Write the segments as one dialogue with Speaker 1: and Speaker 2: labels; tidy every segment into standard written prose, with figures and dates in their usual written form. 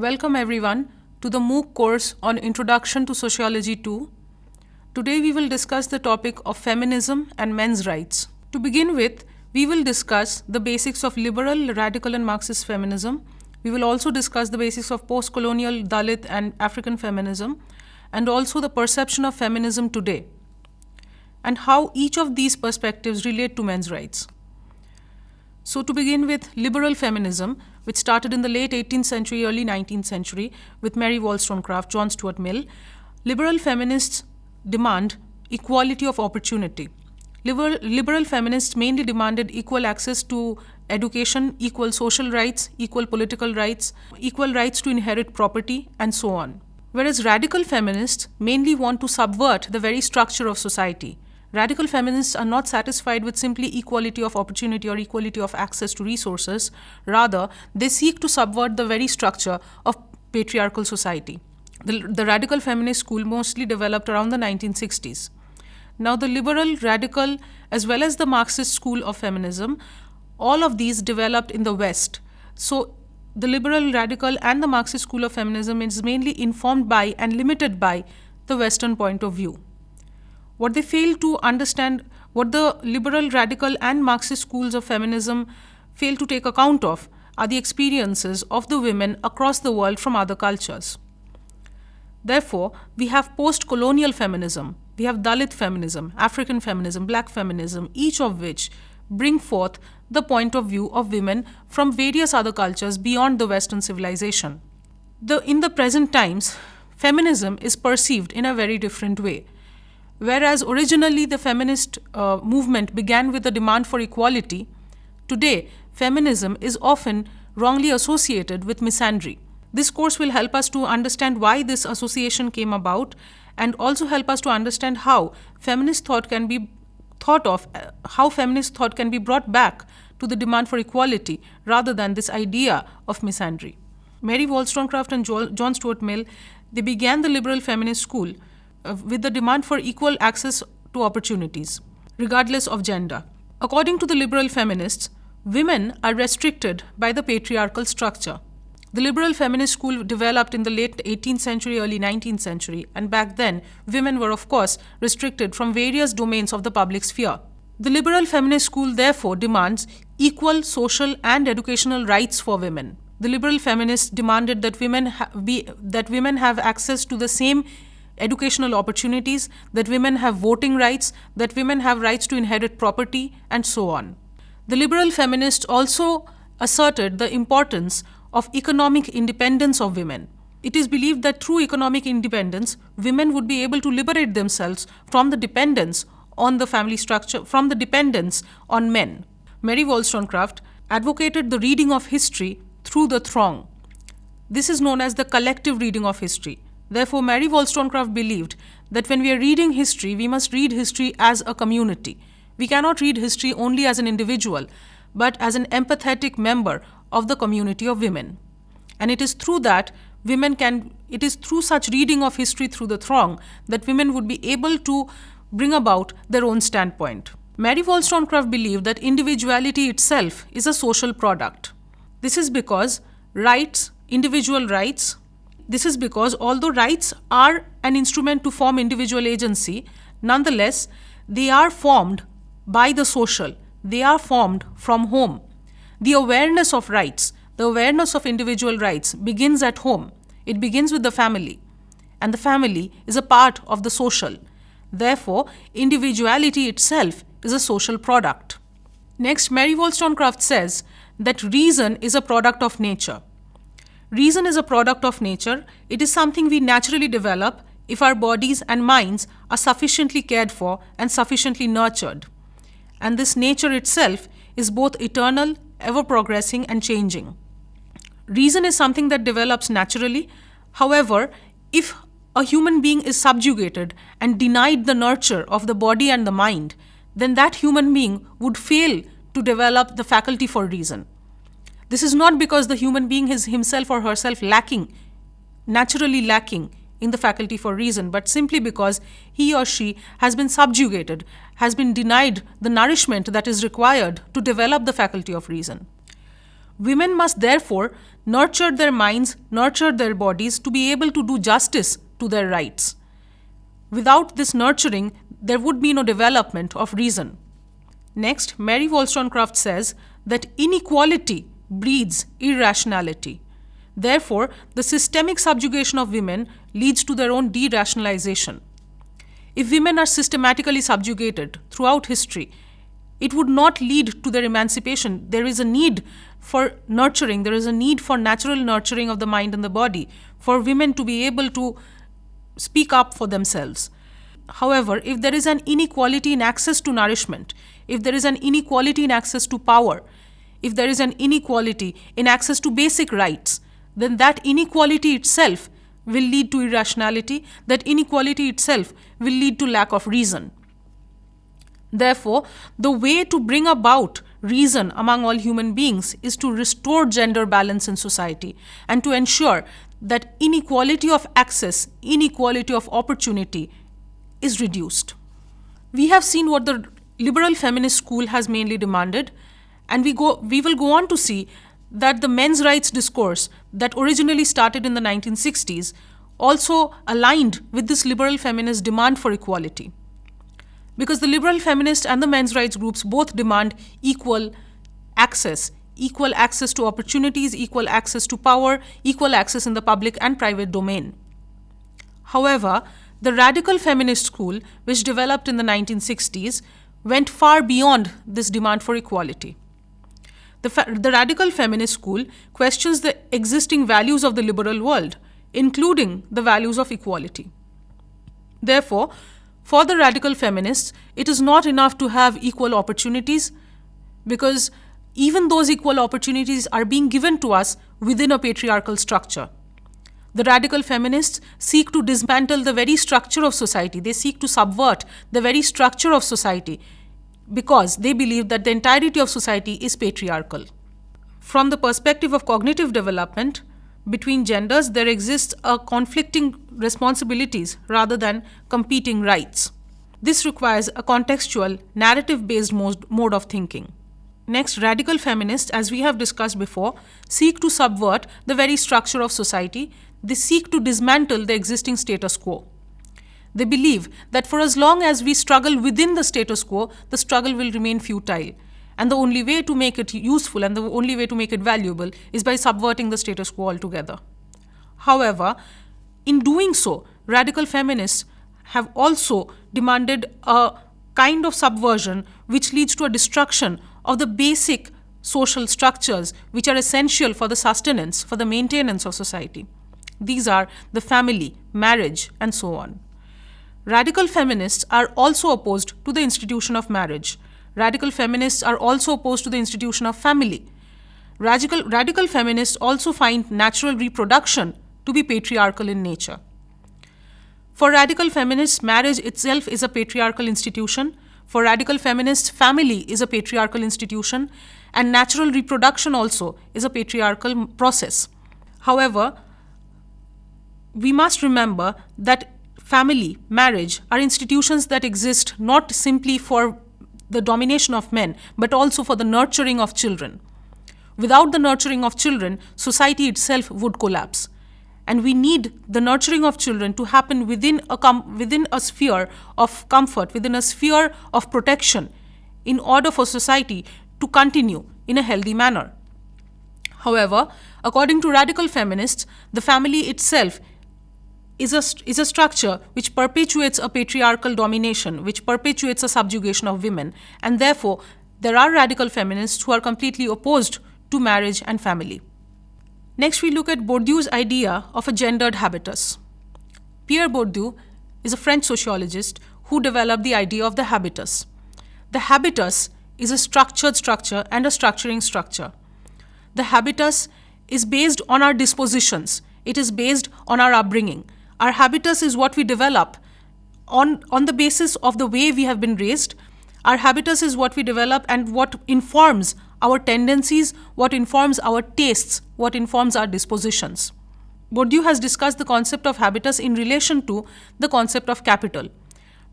Speaker 1: Welcome everyone to the MOOC course on Introduction to Sociology 2. Today we will discuss the topic of feminism and men's rights. To begin with, we will discuss the basics of liberal, radical and Marxist feminism. We will also discuss the basics of post-colonial, Dalit and African feminism, and also the perception of feminism today, and how each of these perspectives relate to men's rights. So to begin with, liberal feminism, which started in the late 18th century, early 19th century with Mary Wollstonecraft, John Stuart Mill, liberal feminists demand equality of opportunity. Liberal feminists mainly demanded equal access to education, equal social rights, equal political rights, equal rights to inherit property, and so on. Whereas radical feminists mainly want to subvert the very structure of society. Radical feminists are not satisfied with simply equality of opportunity or equality of access to resources. Rather, they seek to subvert the very structure of patriarchal society. The radical feminist school mostly developed around the 1960s. Now, the liberal, radical, as well as the Marxist school of feminism, all of these developed in the West. So, the liberal, radical, and the Marxist school of feminism is mainly informed by and limited by the Western point of view. What they fail to understand, what the liberal, radical, and Marxist schools of feminism fail to take account of, are the experiences of the women across the world from other cultures. Therefore, we have post-colonial feminism, we have Dalit feminism, African feminism, Black feminism, each of which bring forth the point of view of women from various other cultures beyond the Western civilization. In the present times, feminism is perceived in a very different way. Whereas originally the feminist movement began with the demand for equality, today feminism is often wrongly associated with misandry. This course will help us to understand why this association came about and also help us to understand how feminist thought can be brought back to the demand for equality rather than this idea of misandry. Mary Wollstonecraft and John Stuart Mill, they began the liberal feminist school with the demand for equal access to opportunities, regardless of gender. According to the liberal feminists, women are restricted by the patriarchal structure. The liberal feminist school developed in the late 18th century, early 19th century, and back then, women were, of course, restricted from various domains of the public sphere. The liberal feminist school, therefore, demands equal social and educational rights for women. The liberal feminists demanded that women have access to the same educational opportunities, that women have voting rights, that women have rights to inherit property, and so on. The liberal feminists also asserted the importance of economic independence of women. It is believed that through economic independence, women would be able to liberate themselves from the dependence on the family structure, from the dependence on men. Mary Wollstonecraft advocated the reading of history through the throng. This is known as the collective reading of history. Therefore, Mary Wollstonecraft believed that when we are reading history, we must read history as a community. We cannot read history only as an individual, but as an empathetic member of the community of women. And it is through such reading of history through the throng that women would be able to bring about their own standpoint. Mary Wollstonecraft believed that individuality itself is a social product. This is because although rights are an instrument to form individual agency, nonetheless, they are formed by the social. They are formed from home. The awareness of rights, the awareness of individual rights begins at home. It begins with the family. And the family is a part of the social. Therefore, individuality itself is a social product. Next, Mary Wollstonecraft says that reason is a product of nature. Reason is a product of nature. It is something we naturally develop if our bodies and minds are sufficiently cared for and sufficiently nurtured. And this nature itself is both eternal, ever-progressing, and changing. Reason is something that develops naturally. However, if a human being is subjugated and denied the nurture of the body and the mind, then that human being would fail to develop the faculty for reason. This is not because the human being is himself or herself naturally lacking in the faculty for reason, but simply because he or she has been subjugated, has been denied the nourishment that is required to develop the faculty of reason. Women must therefore nurture their minds, nurture their bodies to be able to do justice to their rights. Without this nurturing, there would be no development of reason. Next, Mary Wollstonecraft says that inequality breeds irrationality. Therefore, the systemic subjugation of women leads to their own derationalization. If women are systematically subjugated throughout history, it would not lead to their emancipation. There is a need for nurturing, there is a need for natural nurturing of the mind and the body, for women to be able to speak up for themselves. However, if there is an inequality in access to nourishment, if there is an inequality in access to power, if there is an inequality in access to basic rights, then that inequality itself will lead to irrationality, that inequality itself will lead to lack of reason. Therefore, the way to bring about reason among all human beings is to restore gender balance in society and to ensure that inequality of access, inequality of opportunity is reduced. We have seen what the liberal feminist school has mainly demanded, and we will go on to see that the men's rights discourse that originally started in the 1960s also aligned with this liberal feminist demand for equality. Because the liberal feminist and the men's rights groups both demand equal access to opportunities, equal access to power, equal access in the public and private domain. However, the radical feminist school, which developed in the 1960s, went far beyond this demand for equality. The radical feminist school questions the existing values of the liberal world, including the values of equality. Therefore, for the radical feminists, it is not enough to have equal opportunities, because even those equal opportunities are being given to us within a patriarchal structure. The radical feminists seek to dismantle the very structure of society. They seek to subvert the very structure of society because they believe that the entirety of society is patriarchal. From the perspective of cognitive development, between genders, there exists a conflicting responsibilities rather than competing rights. This requires a contextual, narrative-based mode of thinking. Next, radical feminists, as we have discussed before, seek to subvert the very structure of society. They seek to dismantle the existing status quo. They believe that for as long as we struggle within the status quo, the struggle will remain futile. And the only way to make it useful and the only way to make it valuable is by subverting the status quo altogether. However, in doing so, radical feminists have also demanded a kind of subversion which leads to a destruction of the basic social structures which are essential for the sustenance, for the maintenance of society. These are the family, marriage, and so on. Radical feminists are also opposed to the institution of marriage. Radical feminists are also opposed to the institution of family. Radical feminists also find natural reproduction to be patriarchal in nature. For radical feminists, marriage itself is a patriarchal institution. For radical feminists, family is a patriarchal institution, and natural reproduction also is a patriarchal process. However, we must remember that family, marriage are institutions that exist not simply for the domination of men, but also for the nurturing of children. Without the nurturing of children, society itself would collapse. And we need the nurturing of children to happen within a sphere of comfort, within a sphere of protection, in order for society to continue in a healthy manner. However, according to radical feminists, the family itself is a structure which perpetuates a patriarchal domination, which perpetuates a subjugation of women, and therefore there are radical feminists who are completely opposed to marriage and family. Next, we look at Bourdieu's idea of a gendered habitus. Pierre Bourdieu is a French sociologist who developed the idea of the habitus. The habitus is a structured structure and a structuring structure. The habitus is based on our dispositions. It is based on our upbringing. Our habitus is what we develop on the basis of the way we have been raised. Our habitus is what we develop and what informs our tendencies, what informs our tastes, what informs our dispositions. Bourdieu has discussed the concept of habitus in relation to the concept of capital.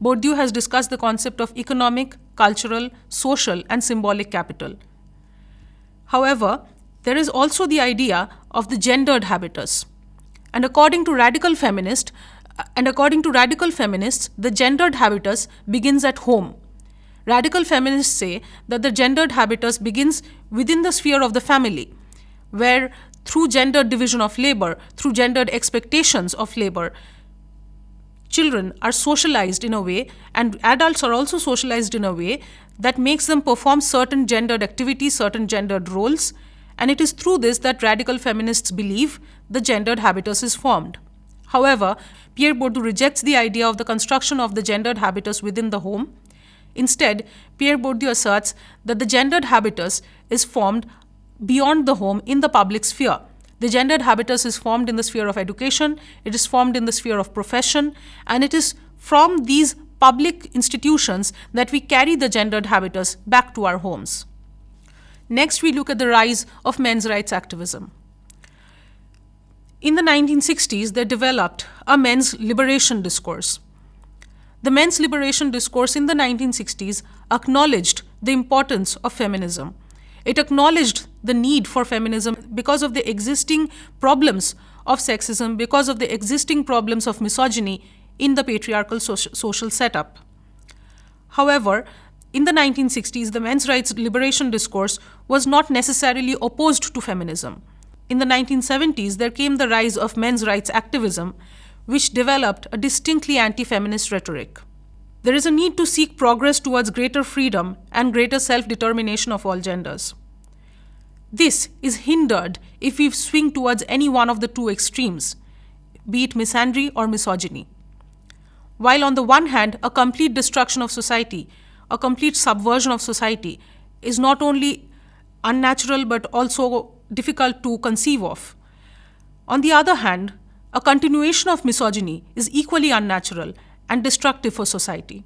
Speaker 1: Bourdieu has discussed the concept of economic, cultural, social, and symbolic capital. However, There is also the idea of the gendered habitus. And according to radical feminists, the gendered habitus begins at home. Radical feminists say that the gendered habitus begins within the sphere of the family, where through gendered division of labor, through gendered expectations of labor, children are socialized in a way, and adults are also socialized in a way that makes them perform certain gendered activities, certain gendered roles, and it is through this that radical feminists believe the gendered habitus is formed. However, Pierre Bourdieu rejects the idea of the construction of the gendered habitus within the home. Instead, Pierre Bourdieu asserts that the gendered habitus is formed beyond the home in the public sphere. The gendered habitus is formed in the sphere of education, it is formed in the sphere of profession, and it is from these public institutions that we carry the gendered habitus back to our homes. Next, we look at the rise of men's rights activism. In the 1960s, there developed a men's liberation discourse. The men's liberation discourse in the 1960s acknowledged the importance of feminism. It acknowledged the need for feminism because of the existing problems of sexism, because of the existing problems of misogyny in the patriarchal social setup. However, in the 1960s, the men's rights liberation discourse was not necessarily opposed to feminism. In the 1970s, there came the rise of men's rights activism, which developed a distinctly anti-feminist rhetoric. There is a need to seek progress towards greater freedom and greater self-determination of all genders. This is hindered if we swing towards any one of the two extremes, be it misandry or misogyny. While on the one hand, a complete destruction of society, a complete subversion of society is not only unnatural but also difficult to conceive of. On the other hand, a continuation of misogyny is equally unnatural and destructive for society.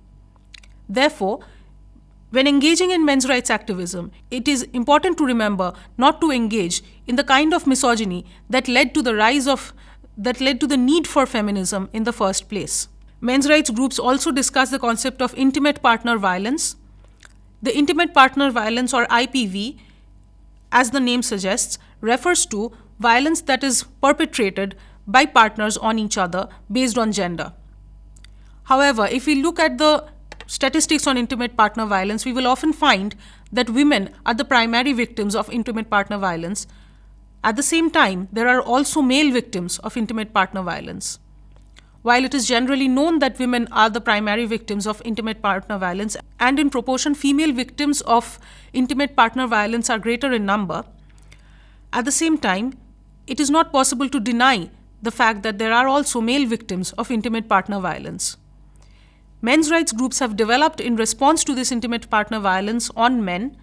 Speaker 1: Therefore, when engaging in men's rights activism, it is important to remember not to engage in the kind of misogyny that led to the need for feminism in the first place. Men's rights groups also discuss the concept of intimate partner violence. The intimate partner violence, or IPV, as the name suggests, refers to violence that is perpetrated by partners on each other based on gender. However, if we look at the statistics on intimate partner violence, we will often find that women are the primary victims of intimate partner violence. At the same time, there are also male victims of intimate partner violence. While it is generally known that women are the primary victims of intimate partner violence, and in proportion female victims of intimate partner violence are greater in number, at the same time, it is not possible to deny the fact that there are also male victims of intimate partner violence. Men's rights groups have developed in response to this intimate partner violence on men,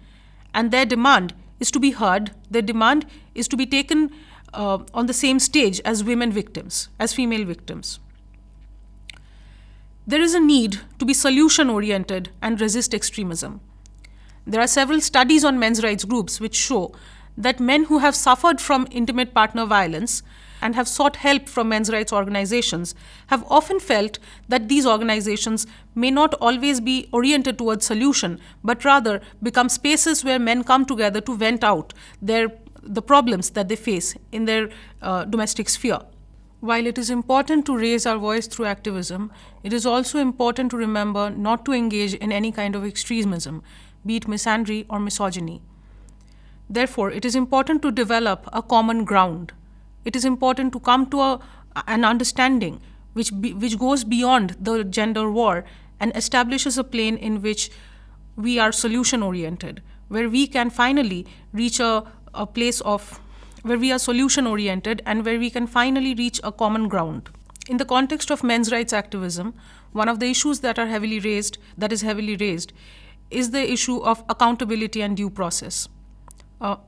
Speaker 1: and their demand is to be heard, their demand is to be taken on the same stage as women victims, as female victims. There is a need to be solution-oriented and resist extremism. There are several studies on men's rights groups which show that men who have suffered from intimate partner violence and have sought help from men's rights organizations have often felt that these organizations may not always be oriented towards solution, but rather become spaces where men come together to vent out the problems that they face in their domestic sphere. While it is important to raise our voice through activism, it is also important to remember not to engage in any kind of extremism, be it misandry or misogyny. Therefore, it is important to develop a common ground. It is important to come to an understanding which goes beyond the gender war and establishes a plane in which we are solution-oriented, where we can finally reach a place of where we are solution-oriented and where we can finally reach a common ground. In the context of men's rights activism, one of the issues that is heavily raised, is the issue of accountability and due process.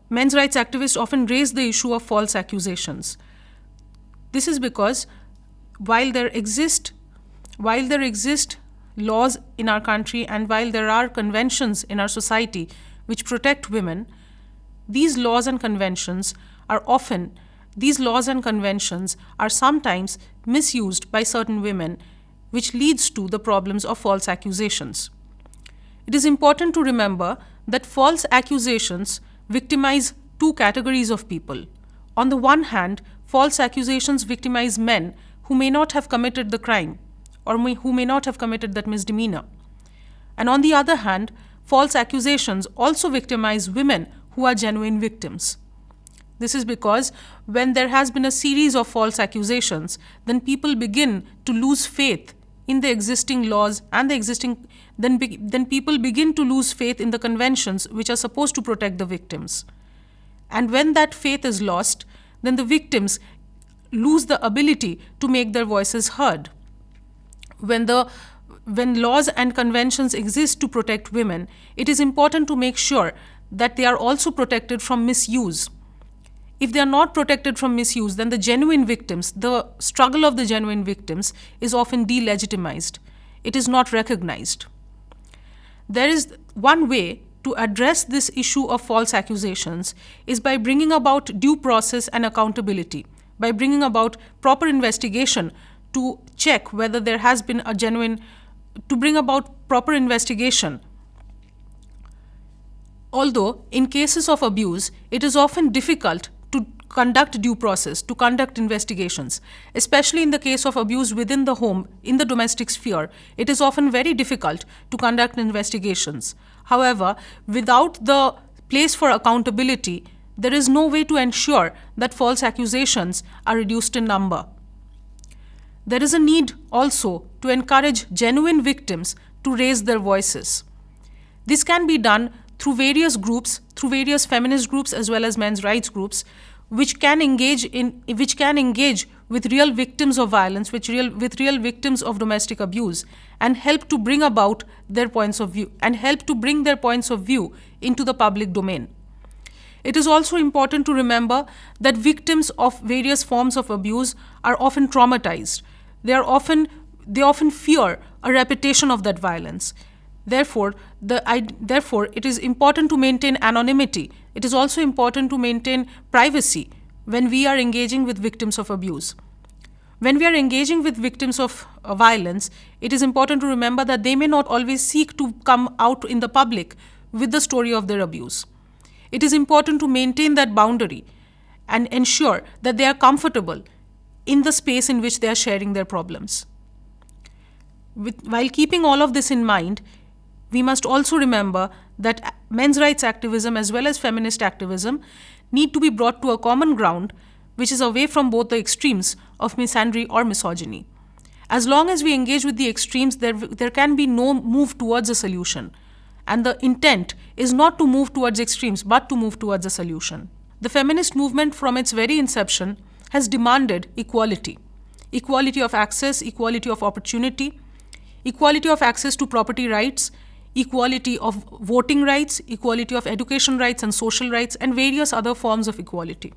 Speaker 1: Men's rights activists often raise the issue of false accusations. This is because while there exist laws in our country and while there are conventions in our society which protect women, these laws and conventions are sometimes misused by certain women, which leads to the problems of false accusations. It is important to remember that false accusations victimize two categories of people. On the one hand, false accusations victimize men who may not have committed the crime or who may not have committed that misdemeanor. And on the other hand, false accusations also victimize women who are genuine victims. This is because when there has been a series of false accusations, then people begin to lose faith in the existing laws and then people begin to lose faith in the conventions which are supposed to protect the victims. And when that faith is lost, then the victims lose the ability to make their voices heard. When laws and conventions exist to protect women, it is important to make sure that they are also protected from misuse. If they are not protected from misuse, then the struggle of the genuine victims is often delegitimized. It is not recognized. There is one way to address this issue of false accusations is by bringing about due process and accountability, by bringing about proper investigation to check whether there has been to bring about proper investigation. Although, in cases of abuse, it is often difficult to conduct due process, to conduct investigations. Especially in the case of abuse within the home, in the domestic sphere, it is often very difficult to conduct investigations. However, without the place for accountability, there is no way to ensure that false accusations are reduced in number. There is a need also to encourage genuine victims to raise their voices. This can be done through various groups, through various feminist groups as well as men's rights groups, which can engage with real victims of violence, with real victims of domestic abuse, and help to bring about their points of view into the public domain. It is also important to remember that victims of various forms of abuse are often traumatized. They often fear a repetition of that violence. Therefore, it is important to maintain anonymity. It is also important to maintain privacy when we are engaging with victims of abuse. When we are engaging with victims of violence, it is important to remember that they may not always seek to come out in the public with the story of their abuse. It is important to maintain that boundary and ensure that they are comfortable in the space in which they are sharing their problems. While keeping all of this in mind, we must also remember that men's rights activism as well as feminist activism need to be brought to a common ground which is away from both the extremes of misandry or misogyny. As long as we engage with the extremes, there can be no move towards a solution. And the intent is not to move towards extremes, but to move towards a solution. The feminist movement from its very inception has demanded equality. Equality of access, equality of opportunity, equality of access to property rights, equality of voting rights, equality of education rights and social rights, and various other forms of equality.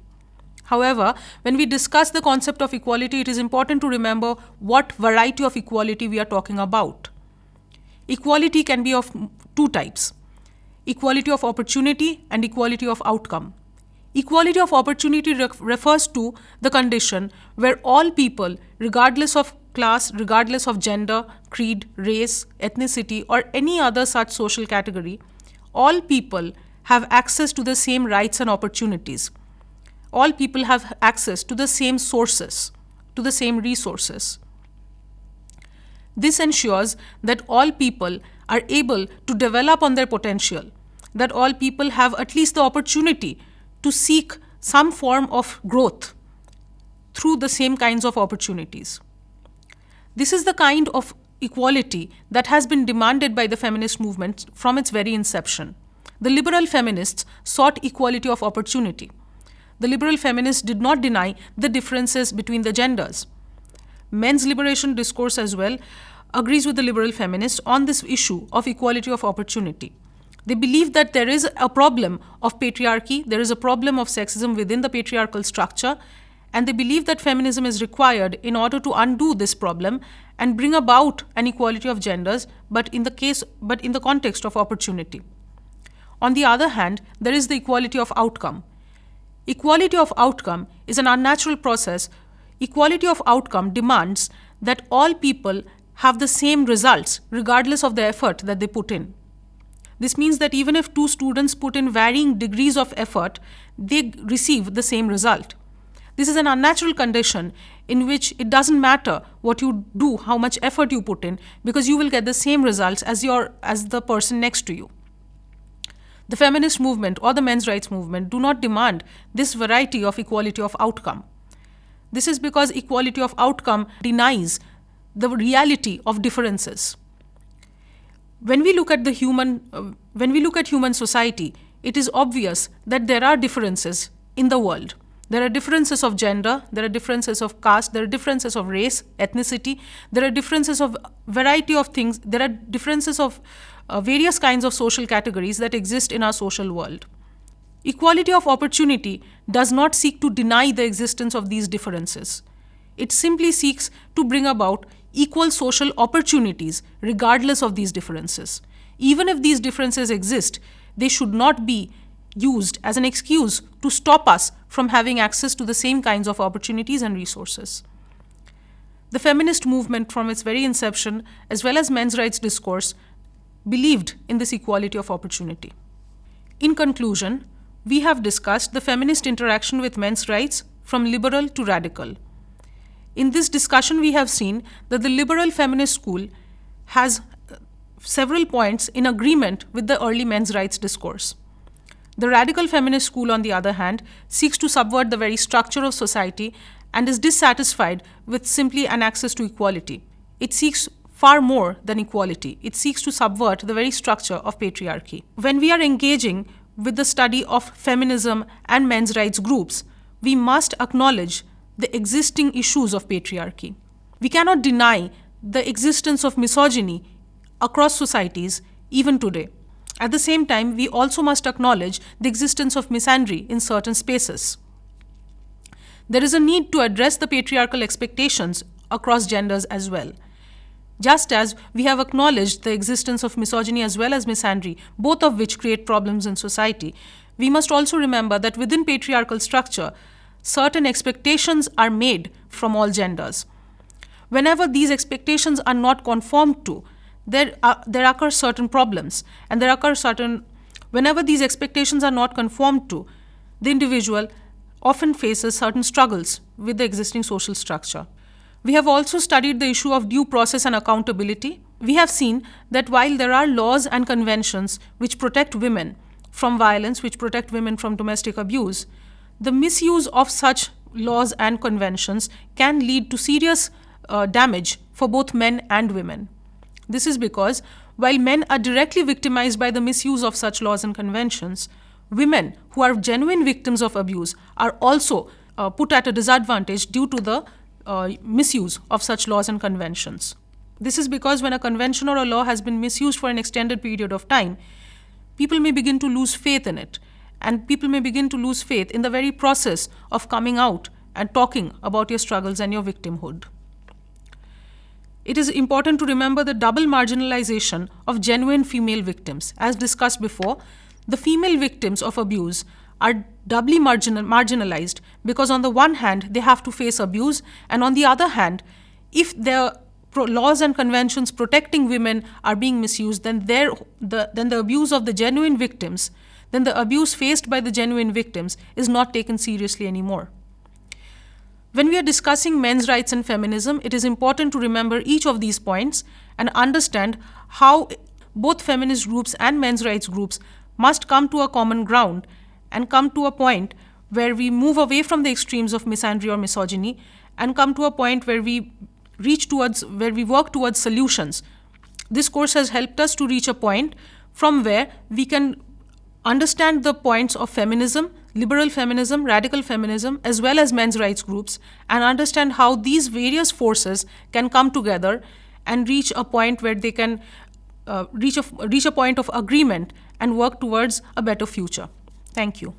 Speaker 1: However, when we discuss the concept of equality, it is important to remember what variety of equality we are talking about. Equality can be of two types: equality of opportunity and equality of outcome. Equality of opportunity refers to the condition where all people, regardless of class, regardless of gender, creed, race, ethnicity, or any other such social category, all people have access to the same rights and opportunities. All people have access to the same sources, to the same resources. This ensures that all people are able to develop on their potential, that all people have at least the opportunity to seek some form of growth through the same kinds of opportunities. This is the kind of equality that has been demanded by the feminist movement from its very inception. The liberal feminists sought equality of opportunity. The liberal feminists did not deny the differences between the genders. Men's liberation discourse as well agrees with the liberal feminists on this issue of equality of opportunity. They believe that there is a problem of patriarchy, there is a problem of sexism within the patriarchal structure, and they believe that feminism is required in order to undo this problem and bring about an equality of genders, but in the context of opportunity. On the other hand, there is the equality of outcome. Equality of outcome is an unnatural process. Equality of outcome demands that all people have the same results regardless of the effort that they put in. This means that even if two students put in varying degrees of effort, they receive the same result. This is an unnatural condition in which it doesn't matter what you do, how much effort you put in, because you will get the same results as the person next to you. The feminist movement or the men's rights movement do not demand this variety of equality of outcome. This is because equality of outcome denies the reality of differences. When we look at human society, it is obvious that there are differences in the world. There are differences of gender, there are differences of caste, there are differences of race, ethnicity, there are differences of variety of things, there are differences of various kinds of social categories that exist in our social world. Equality of opportunity does not seek to deny the existence of these differences. It simply seeks to bring about equal social opportunities regardless of these differences. Even if these differences exist, they should not be used as an excuse to stop us from having access to the same kinds of opportunities and resources. The feminist movement from its very inception, as well as men's rights discourse, believed in this equality of opportunity. In conclusion, we have discussed the feminist interaction with men's rights from liberal to radical. In this discussion, we have seen that the liberal feminist school has several points in agreement with the early men's rights discourse. The radical feminist school, on the other hand, seeks to subvert the very structure of society and is dissatisfied with simply an access to equality. It seeks far more than equality. It seeks to subvert the very structure of patriarchy. When we are engaging with the study of feminism and men's rights groups, we must acknowledge the existing issues of patriarchy. We cannot deny the existence of misogyny across societies even today. At the same time, we also must acknowledge the existence of misandry in certain spaces. There is a need to address the patriarchal expectations across genders as well. Just as we have acknowledged the existence of misogyny as well as misandry, both of which create problems in society, we must also remember that within patriarchal structure, certain expectations are made from all genders. Whenever these expectations are not conformed to, there occur certain problems, and whenever these expectations are not conformed to, the individual often faces certain struggles with the existing social structure. We have also studied the issue of due process and accountability. We have seen that while there are laws and conventions which protect women from violence, which protect women from domestic abuse, the misuse of such laws and conventions can lead to serious damage for both men and women. This is because while men are directly victimized by the misuse of such laws and conventions, women who are genuine victims of abuse are also put at a disadvantage due to the misuse of such laws and conventions. This is because when a convention or a law has been misused for an extended period of time, people may begin to lose faith in it, and people may begin to lose faith in the very process of coming out and talking about your struggles and your victimhood. It is important to remember the double marginalization of genuine female victims. As discussed before, the female victims of abuse are doubly marginalized because on the one hand, they have to face abuse, and on the other hand, if their laws and conventions protecting women are being misused, then the abuse of the genuine victims, then the abuse faced by the genuine victims is not taken seriously anymore. When we are discussing men's rights and feminism, it is important to remember each of these points and understand how both feminist groups and men's rights groups must come to a common ground and come to a point where we move away from the extremes of misandry or misogyny and come to a point where we work towards solutions. This course has helped us to reach a point from where we can understand the points of feminism, liberal feminism, radical feminism, as well as men's rights groups, and understand how these various forces can come together and reach a point where they can reach a point of agreement and work towards a better future. Thank you.